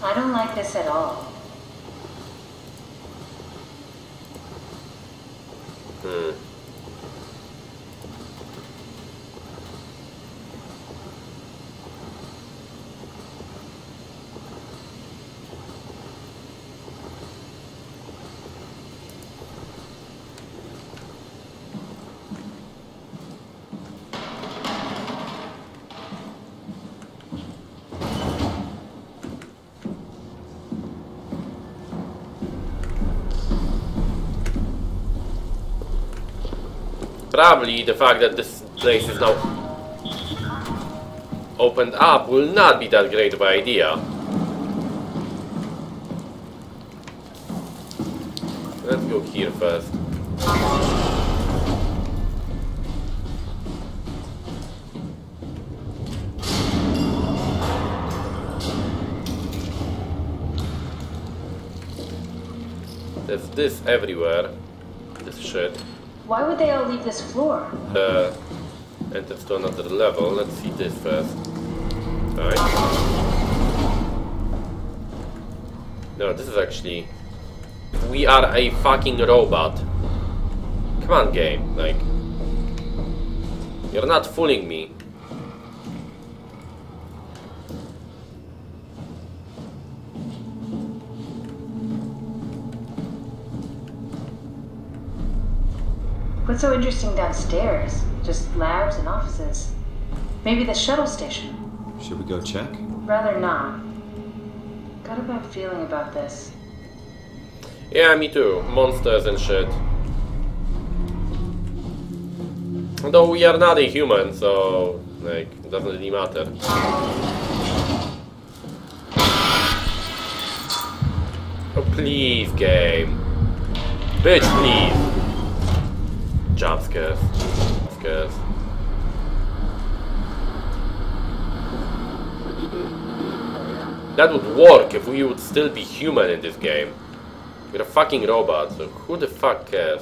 I don't like this at all. Probably the fact that this place is now opened up will not be that great of an idea. Let's go here first. There's this everywhere. This shit. Why would they all leave this floor? Enters to another level. Let's see this first. Alright. No, this is actually... We are a fucking robot. Come on, game. Like... You're not fooling me. What's so interesting downstairs? Just labs and offices. Maybe the shuttle station. Should we go check? Rather not. Got a bad feeling about this. Yeah, me too. Monsters and shit. Although we are not a human, so... like, it doesn't really matter. Oh, please, game. Bitch, please. Jump scares. Scares. That would work if we would still be human in this game. We're a fucking robot, so who the fuck cares?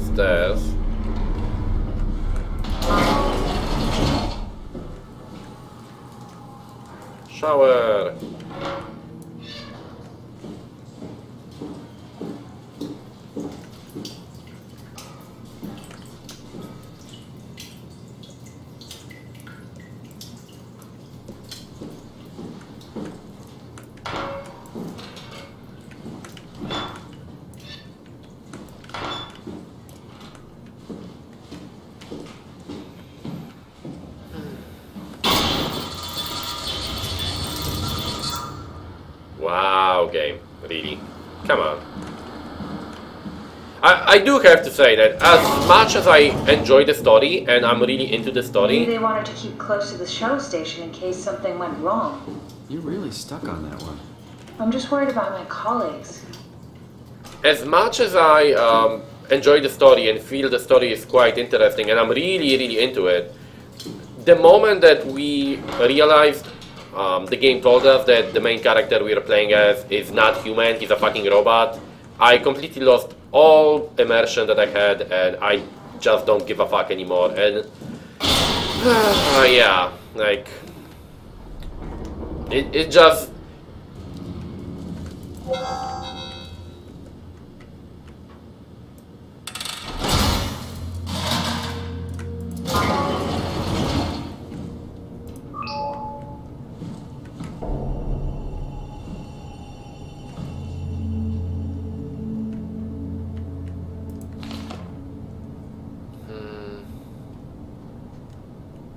Stairs. Shower. Wow, game. Really? Come on. I do have to say that as much as I enjoy the story, and I'm really into the story... Maybe they wanted to keep close to the shuttle station in case something went wrong. You're really stuck on that one. I'm just worried about my colleagues. As much as I enjoy the story and feel the story is quite interesting, and I'm really, really into it, the moment that we realized the game told us that the main character we are playing as is not human, he's a fucking robot, I completely lost all immersion that I had, and I just don't give a fuck anymore. And yeah, like it just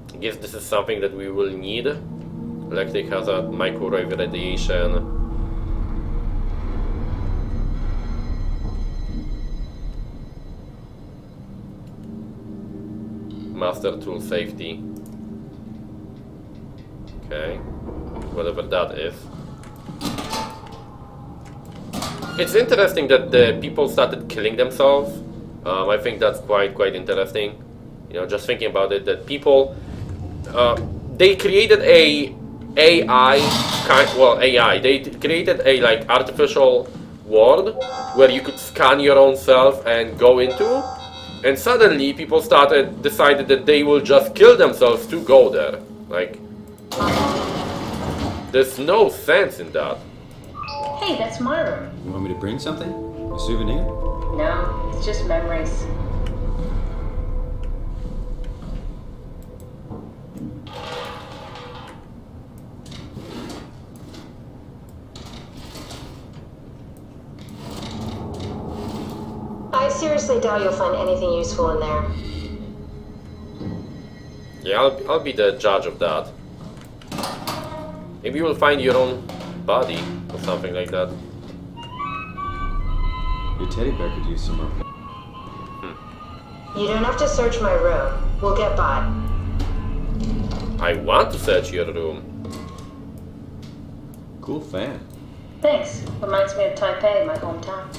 I guess this is something that we will need. Electric hazard, microwave radiation. Master tool safety. Okay. Whatever that is. It's interesting that the people started killing themselves. I think that's quite interesting. You know, just thinking about it, that people... they created a AI they created a like artificial world where you could scan your own self and go into, and suddenly people decided that they will just kill themselves to go there. Like, There's no sense in that. Hey, that's my room. You want me to bring something? A souvenir? No, it's just memories. I seriously doubt you'll find anything useful in there. Yeah, I'll be the judge of that. Maybe you will find your own body or something like that. Your teddy bear could use some more. You don't have to search my room. We'll get by. I want to search your room. Cool fan. Thanks. Reminds me of Taipei, my hometown.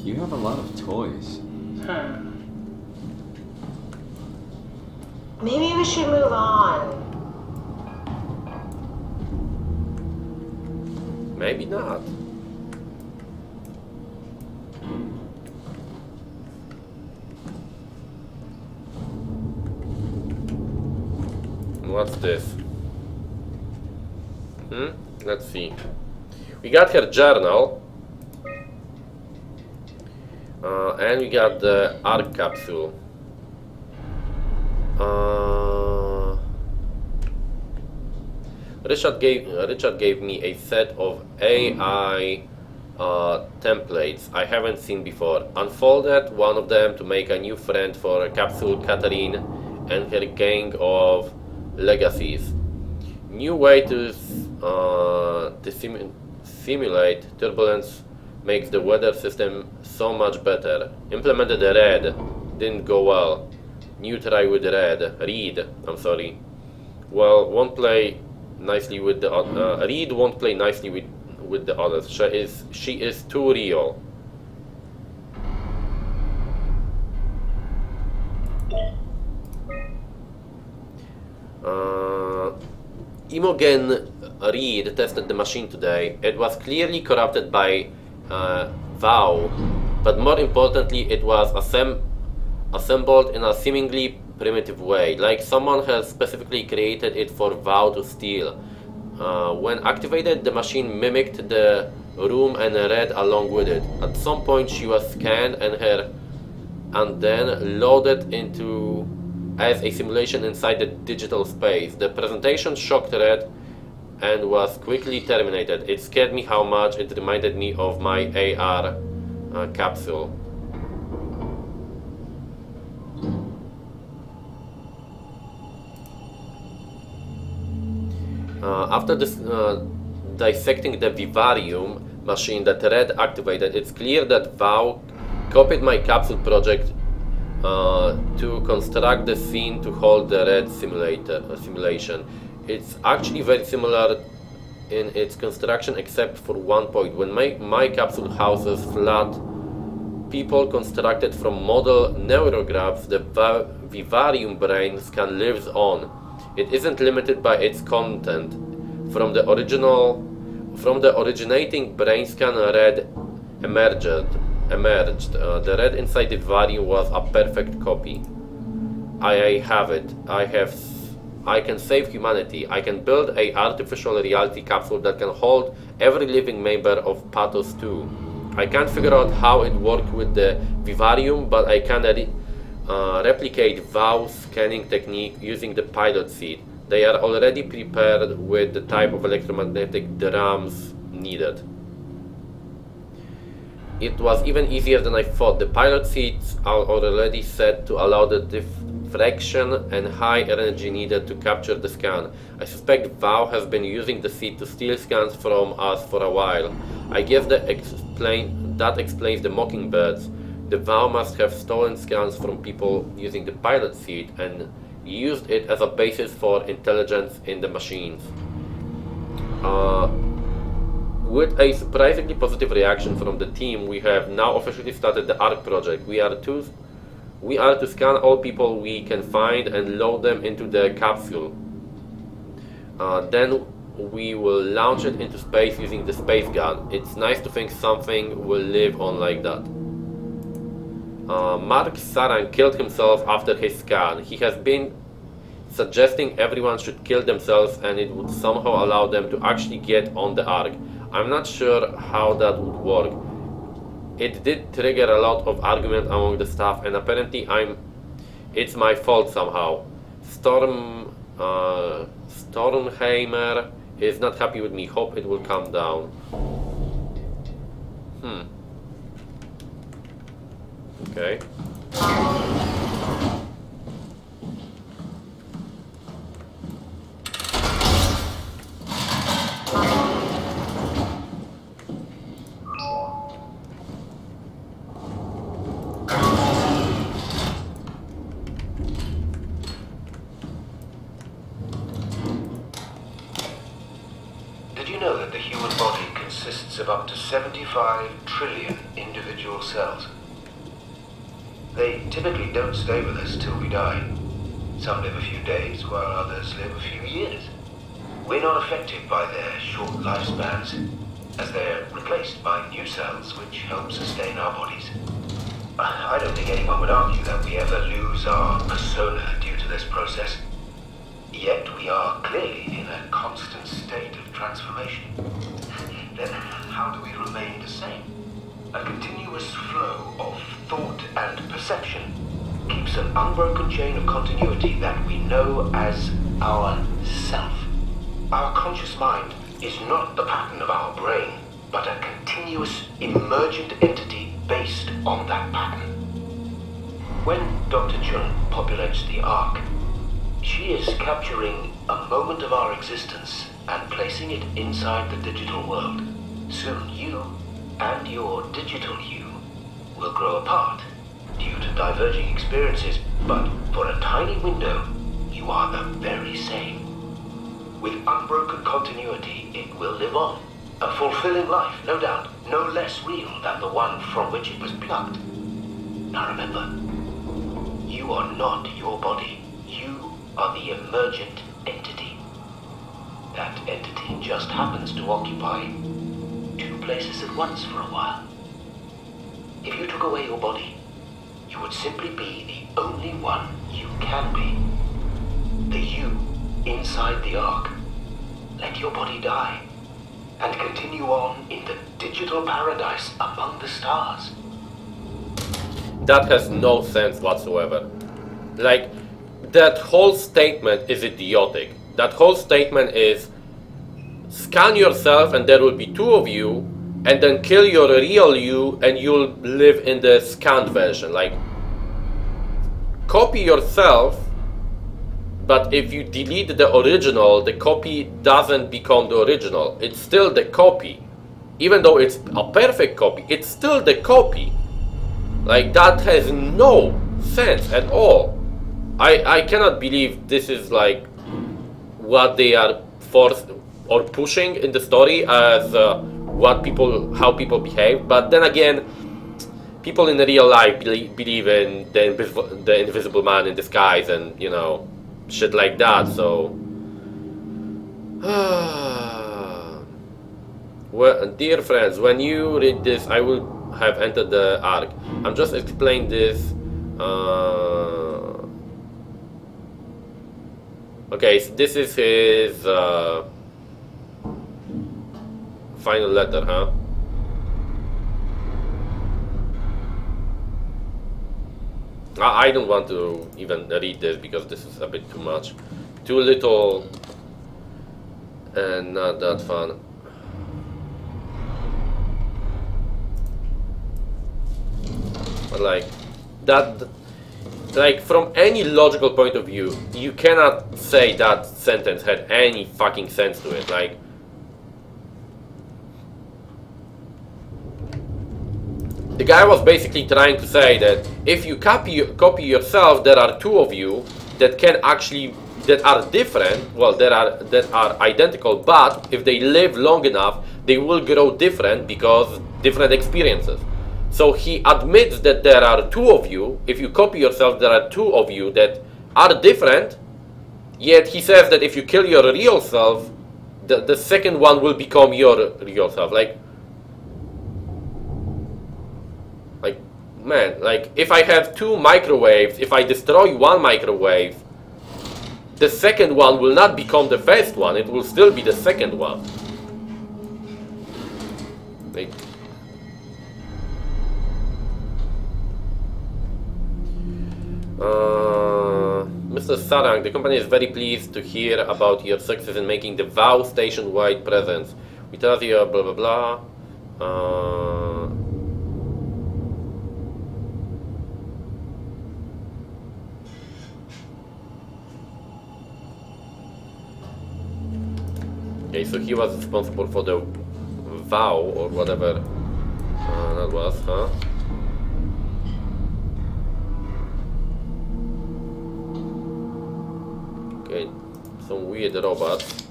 You have a lot of toys. Maybe we should move on. Maybe not. What's this? Let's see. We got her journal. And we got the ARC capsule. Richard gave me a set of AI templates I haven't seen before. Unfolded one of them to make a new friend for Capsule Catherine and her gang of legacies. New way to simulate turbulence makes the weather system so much better. Implemented the red, didn't go well. New try with read, I'm sorry. Well, won't play nicely with the Reed won't play nicely with the others. She is too real. Imogen Reed tested the machine today. It was clearly corrupted by Vow, but more importantly, it was assembled in a seemingly primitive way, like someone has specifically created it for Vow to steal. When activated, the machine mimicked the room and read along with it. At some point, she was scanned and then loaded into as a simulation inside the digital space. The presentation shocked Red and was quickly terminated. It scared me how much it reminded me of my AR capsule. After this, dissecting the vivarium machine that Red activated, it's clear that Vow copied my capsule project to construct the scene to hold the Red simulation. It's actually very similar in its construction, except for one point. When my capsule houses flat people constructed from model neurographs, the vivarium brain scan lives on. It isn't limited by its content. From the originating brain scan, Red emerged. The Red inside the vivarium was a perfect copy. I have it. I can save humanity. I can build an artificial reality capsule that can hold every living member of Pathos 2. I can't figure out how it worked with the vivarium, but I can replicate Vow's scanning technique using the pilot seat. They are already prepared with the type of electromagnetic drums needed. It was even easier than I thought. The pilot seats are already set to allow the diffraction and high energy needed to capture the scan. I suspect Vow has been using the seat to steal scans from us for a while. I guess that explains the mockingbirds. The Vow must have stolen scans from people using the pilot seat and used it as a basis for intelligence in the machines. With a surprisingly positive reaction from the team, we have now officially started the ARC project. We are to scan all people we can find and load them into the capsule. Then we will launch it into space using the space gun. It's nice to think something will live on like that. Mark Saran killed himself after his scan. He has been suggesting everyone should kill themselves and it would somehow allow them to actually get on the Ark. I'm not sure how that would work. It did trigger a lot of argument among the staff, and apparently it's my fault somehow. Stormheimer is not happy with me. Hope it will calm down. Okay. Did you know that the human body consists of up to 75 trillion individual cells? They typically don't stay with us till we die. Some live a few days, while others live a few years. We're not affected by their short lifespans, as they're replaced by new cells which help sustain our bodies. I don't think anyone would argue that we ever lose our persona due to this process. Yet we are clearly in a constant state of transformation. Then how do we remain the same? A continuous flow of thought and perception keeps an unbroken chain of continuity that we know as our self. Our conscious mind is not the pattern of our brain, but a continuous emergent entity based on that pattern. When Dr. Chun populates the Ark, she is capturing a moment of our existence and placing it inside the digital world. Soon you and your digital you will grow apart due to diverging experiences, but for a tiny window, you are the very same. With unbroken continuity, it will live on. A fulfilling life, no doubt, no less real than the one from which it was plucked. Now remember, you are not your body. You are the emergent entity. That entity just happens to occupy two places at once for a while. If you took away your body, you would simply be the only one you can be. The you inside the Ark. Let your body die and continue on in the digital paradise among the stars. That has no sense whatsoever. Like, that whole statement is idiotic. That whole statement is scan yourself and there will be two of you, and then kill your real you and you'll live in the scanned version. Like, copy yourself, but if you delete the original, the copy doesn't become the original. It's still the copy. Even though it's a perfect copy, it's still the copy. Like, that has no sense at all. I cannot believe this is like what they are forced or pushing in the story as how people behave. But then again, people in real life believe in the invisible man in disguise and, you know, shit like that. So well, dear friends, when you read this, I will have entered the Ark. I'm just explaining this. Okay, so this is his final letter, huh? I don't want to even read this because this is a bit too much. Too little and not that fun. But like, that, like, from any logical point of view, you cannot say that sentence had any fucking sense to it. Like, the guy was basically trying to say that if you copy yourself, there are two of you that can actually, that are different, well, that are identical, but if they live long enough, they will grow different because different experiences. So he admits that there are two of you. If you copy yourself, there are two of you that are different, yet he says that if you kill your real self, the second one will become yourself. Like man, like if I have two microwaves, if I destroy one microwave, the second one will not become the first one. It will still be the second one. Like, Mr. Sarang, the company is very pleased to hear about your success in making the VOW station-wide presence. We trust you, blah blah blah. Okay, so he was responsible for the VOW or whatever that was, huh? Okay, some weird robots.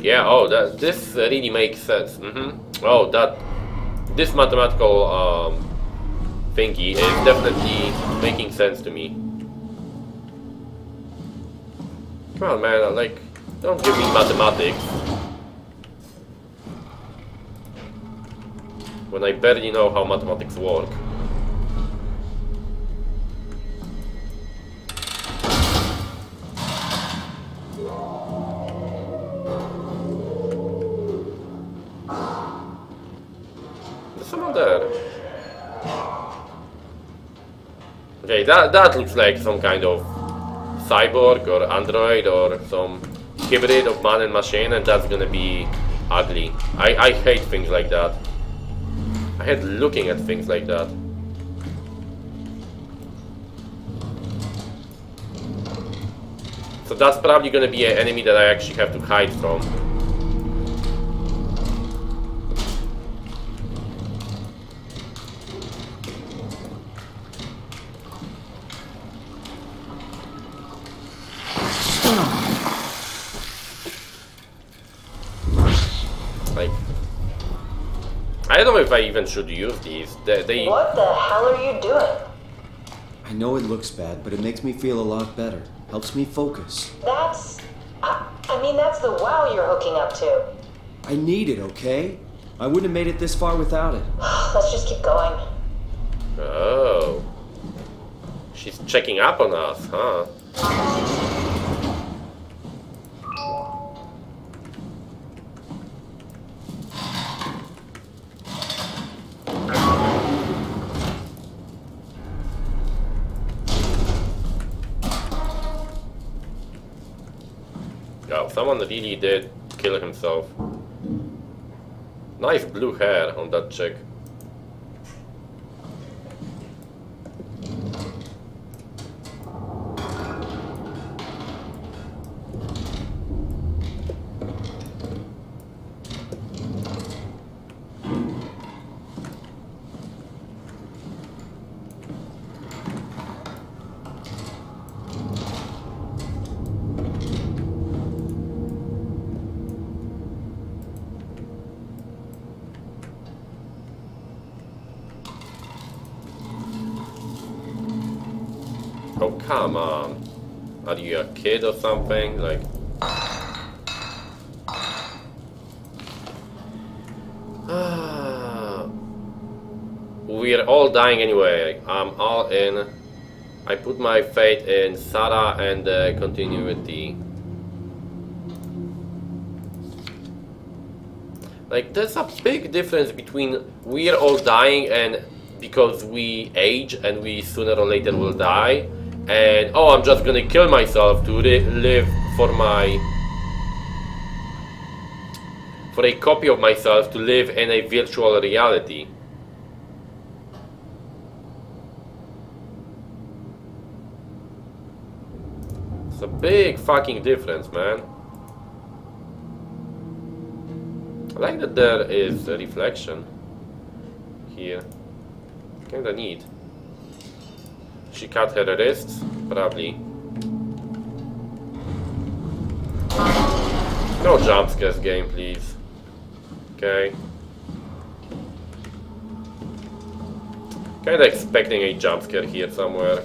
Yeah, oh, this really makes sense. Oh, this mathematical thingy is definitely making sense to me. Come on, man, like, don't give me mathematics when I barely know how mathematics work. Someone there. Okay, that looks like some kind of cyborg or android or some hybrid of man and machine, and that's gonna be ugly. I hate things like that. I hate looking at things like that. So that's probably gonna be an enemy that I actually have to hide from. I don't know if I even should use these. They What the hell are you doing? I know it looks bad, but it makes me feel a lot better. Helps me focus. That's... I mean, that's the WoW you're hooking up to. I need it, okay? I wouldn't have made it this far without it. Let's just keep going. Oh. She's checking up on us, huh? Oh, someone really did kill himself. Nice blue hair on that chick. Oh, come on. Are you a kid or something? Like... We're all dying anyway. I'm all in. I put my faith in Sarah and continuity. Like, there's a big difference between we're all dying and because we age and we sooner or later will die, and oh, I'm just gonna kill myself to live for a copy of myself to live in a virtual reality. It's a big fucking difference, man. I like that there is a reflection here. Kinda neat. She cut her wrists? Probably. No jump scares game, please. Okay. Kinda expecting a jump scare here somewhere.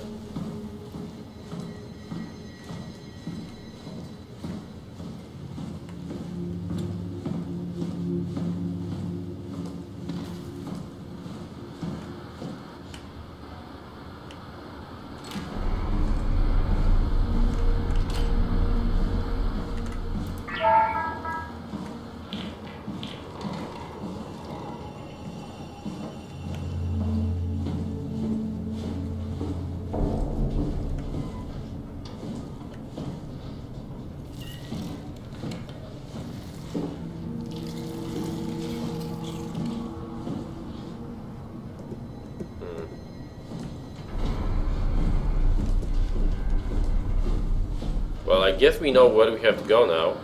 Well, I guess we know where we have to go now.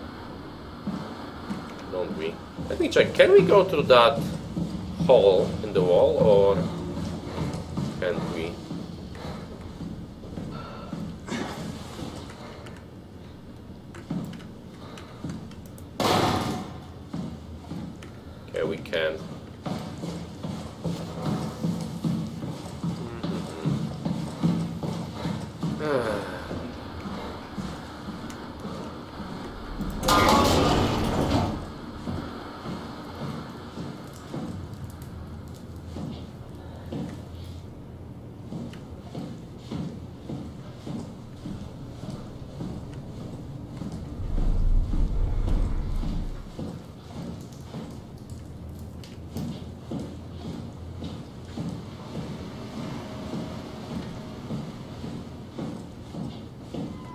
Don't we? Let me check. Can we go through that hole in the wall, or can't we? Okay, we can.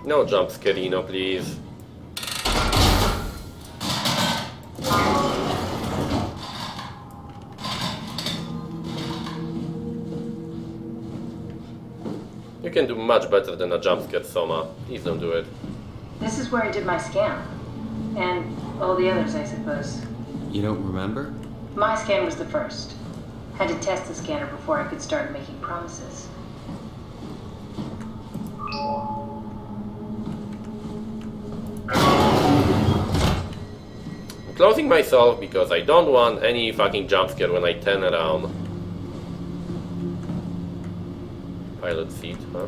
No jump scarino, please. You can do much better than a jump scare, Soma. Please don't do it. This is where I did my scan. And all the others, I suppose. You don't remember? My scan was the first. Had to test the scanner before I could start making promises. I'm closing myself because I don't want any fucking jump scare when I turn around. Pilot seat, huh?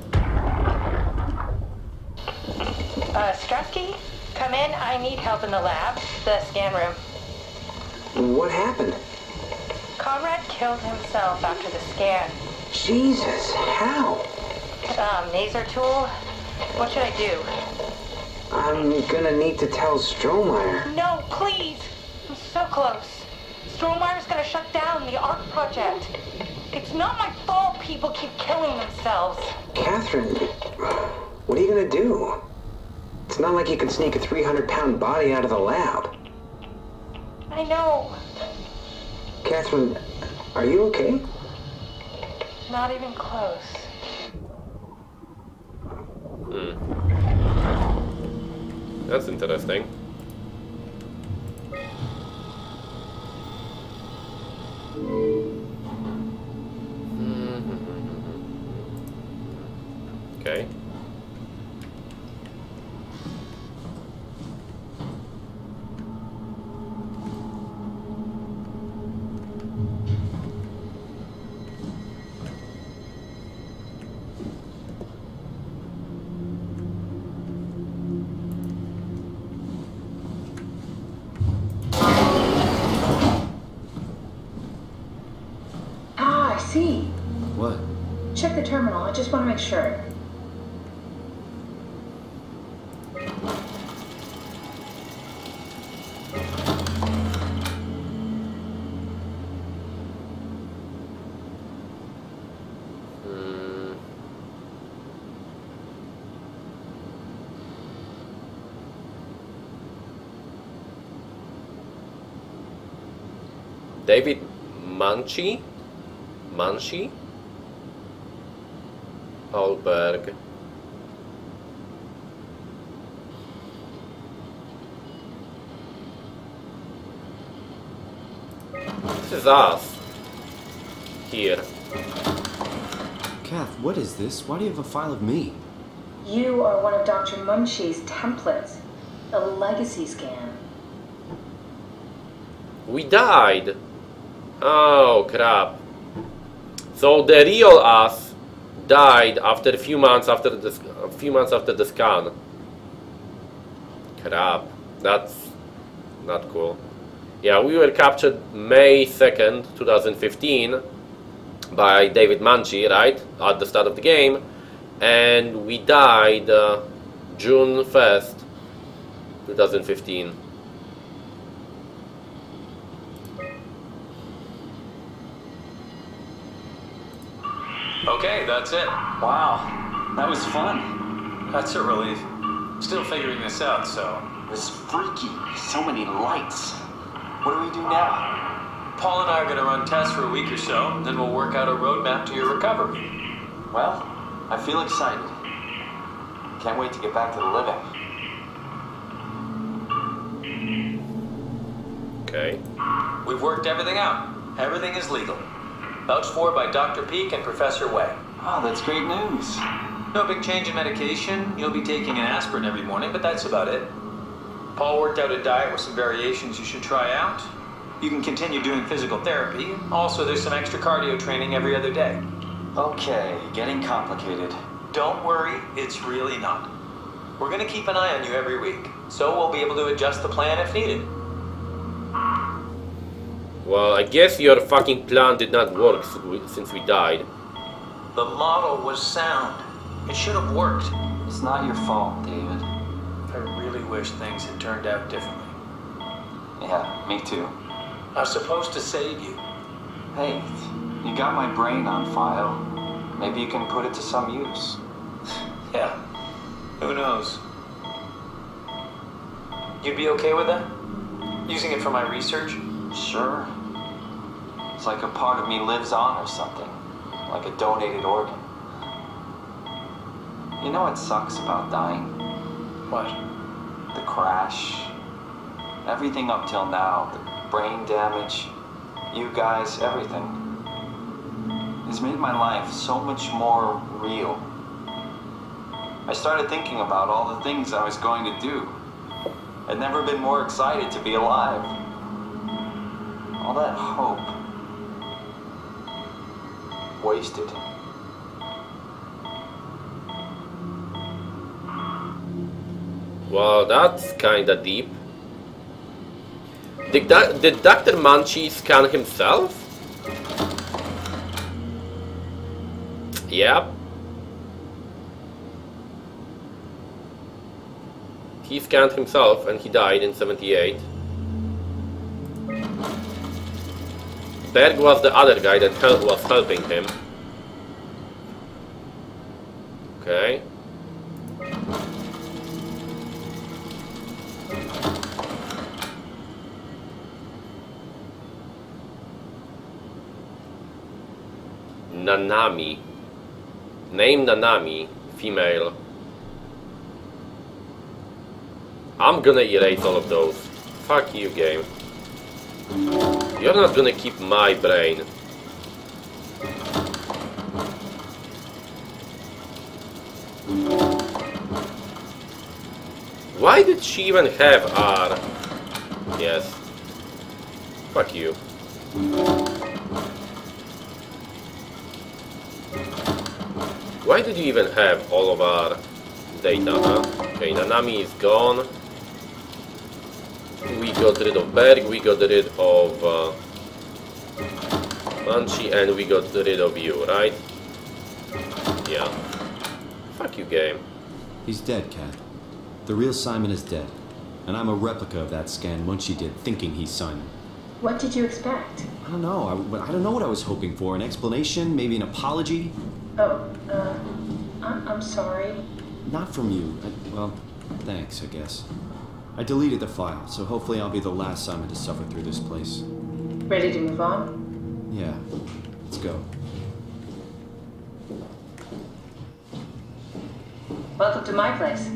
Strusky, come in. I need help in the lab, the scan room. What happened? Conrad killed himself after the scan. Jesus, how? Laser tool. What should I do? I'm gonna need to tell Strohmeyer. No, please. I'm so close. Strohmeyer's gonna shut down the art project. It's not my fault people keep killing themselves. Catherine, what are you gonna do? It's not like you can sneak a 300-pound body out of the lab. I know. Catherine, are you okay? Not even close. That's interesting. Okay. Ah, I see. What? Check the terminal. I just want to make sure. David Munchie? Hallberg. This is us. Here. Kath, what is this? Why do you have a file of me? You are one of Dr. Munchie's templates. A legacy scan. We died. Oh crap. So the real us died after a few months after the scan. Crap. That's not cool. Yeah, we were captured May 2nd, 2015 by David Manchi, right? At the start of the game. And we died June 1st, 2015. Okay, that's it. Wow, that was fun. That's a relief. Still figuring this out, so... It was freaky. So many lights. What do we do now? Paul and I are going to run tests for a week or so, then we'll work out a roadmap to your recovery. Well, I feel excited. Can't wait to get back to the living. Okay. We've worked everything out. Everything is legal. Vouched for by Dr. Peak and Professor Way. Oh, that's great news. No big change in medication. You'll be taking an aspirin every morning, but that's about it. Paul worked out a diet with some variations you should try out. You can continue doing physical therapy. Also, there's some extra cardio training every other day. Okay, getting complicated. Don't worry, it's really not. We're going to keep an eye on you every week, so we'll be able to adjust the plan if needed. Well, I guess your fucking plan did not work since we died. The model was sound. It should have worked. It's not your fault, David. I really wish things had turned out differently. Yeah, me too. I was supposed to save you. Hey, you got my brain on file. Maybe you can put it to some use. Yeah, who knows? You'd be okay with that? Using it for my research? Sure. It's like a part of me lives on or something. Like a donated organ. You know what sucks about dying? What? The crash. Everything up till now. The brain damage. You guys, everything. It's made my life so much more real. I started thinking about all the things I was going to do. I'd never been more excited to be alive. All that hope. Wasted. Well, that's kinda deep. Did Dr. Manchi scan himself? Yep. He scanned himself and he died in 78. Berg was the other guy that was helping him. Okay. Nanami. Name Nanami. Female. I'm gonna erase all of those. Fuck you, game. You're not gonna keep my brain. Why did she even have R? Yes. Fuck you. Why did you even have all of our data, huh? Okay, Nanami is gone. We got rid of Berg, we got rid of Manchi, and we got rid of you, right? Yeah. Fuck you, game. He's dead, Kat. The real Simon is dead. And I'm a replica of that scan Munchie did, thinking he's Simon. What did you expect? I don't know. I don't know what I was hoping for. An explanation? Maybe an apology? Oh, I'm sorry. Not from you. Well, thanks, I guess. I deleted the file, so hopefully I'll be the last Simon to suffer through this place. Ready to move on? Yeah. Let's go. Welcome to my place.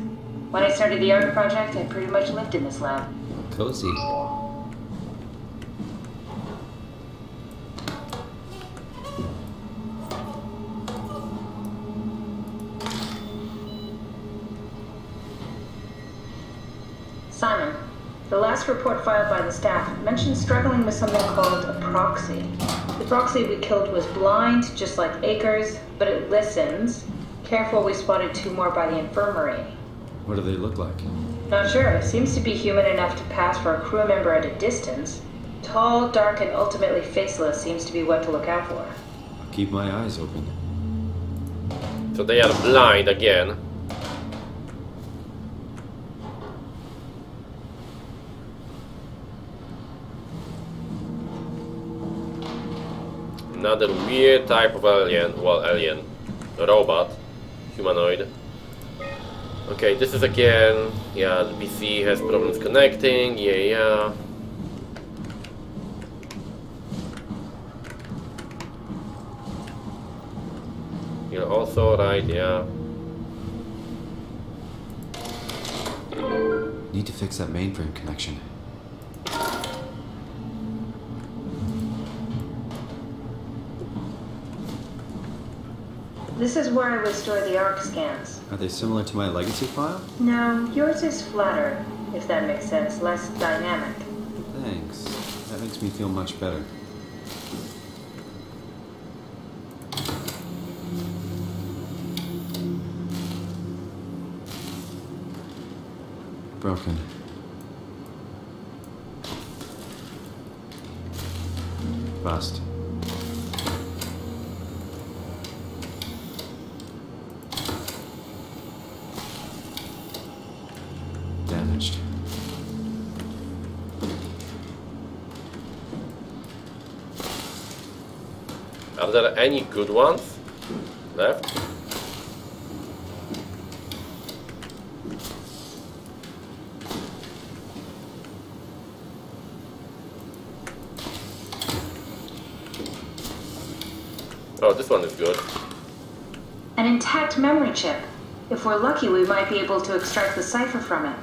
When I started the art project, I pretty much lived in this lab. Cozy. Simon, the lab last report filed by the staff mentioned struggling with something called a proxy. The proxy we killed was blind, just like Akers, but it listens. Careful, we spotted 2 more by the infirmary. What do they look like? Not sure. Seems to be human enough to pass for a crew member at a distance. Tall, dark, and ultimately faceless seems to be what to look out for. I'll keep my eyes open. So they are blind again. Another weird type of alien. Well, alien. Robot. Humanoid. Okay, this is again. Yeah, the PC has problems connecting. Yeah. You're also right, yeah. Need to fix that mainframe connection. This is where I would store the ARC scans. Are they similar to my legacy file? No, yours is flatter, if that makes sense, less dynamic. Thanks. That makes me feel much better. Broken. Bust. Damaged. Are there any good ones left? Oh, this one is good. An intact memory chip. If we're lucky, we might be able to extract the cipher from it.